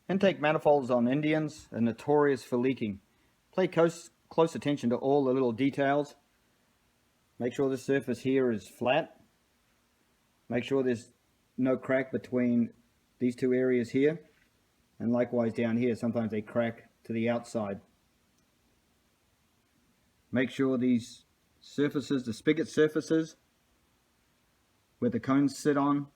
Intake manifolds on Indians are notorious for leaking. Pay close attention to all the little details. Make sure the surface here is flat. Make sure there's no crack between these two areas here. And likewise down here, sometimes they crack to the outside. Make sure these surfaces, the spigot surfaces, where the cones sit on,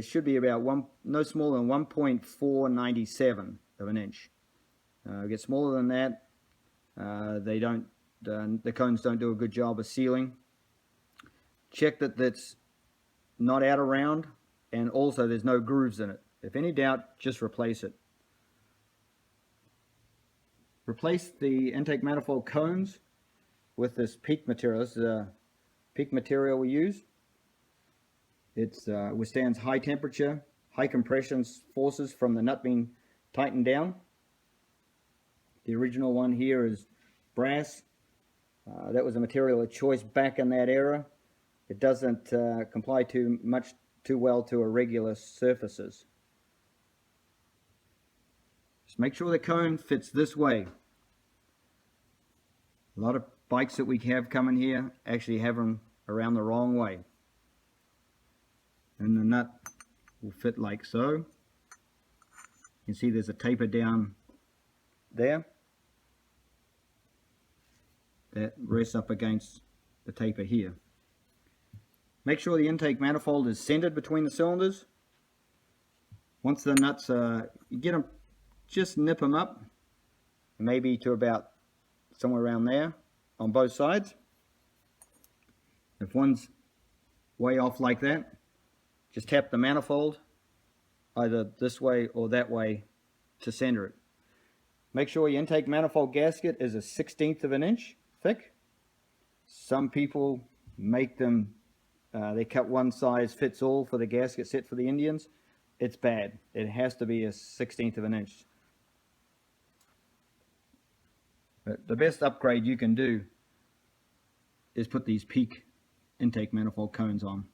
should be about no smaller than 1.497 of an inch. Get smaller than that, the cones don't do a good job of sealing. Check that that's not out of round, and also there's no grooves in it. If any doubt, just replace it. Replace the intake manifold cones with this PEEK material. This is a PEEK material we use. It withstands high temperature, high compression forces from the nut being tightened down. The original one here is brass. That was a material of choice back in that era. It doesn't comply too well to irregular surfaces. Just make sure the cone fits this way. A lot of bikes that we have coming here actually have them around the wrong way. And the nut will fit like so. You can see there's a taper down there that rests up against the taper here. Make sure the intake manifold is centered between the cylinders. Once the nuts you get them, just nip them up, maybe to about somewhere around there on both sides. If one's way off like that, just tap the manifold either this way or that way to center it. Make sure your intake manifold gasket is a 1/16 of an inch thick. Some people make them, they cut one size fits all for the gasket set for the Indians. It's bad. It has to be a 1/16 of an inch. But the best upgrade you can do is put these PEEK intake manifold cones on.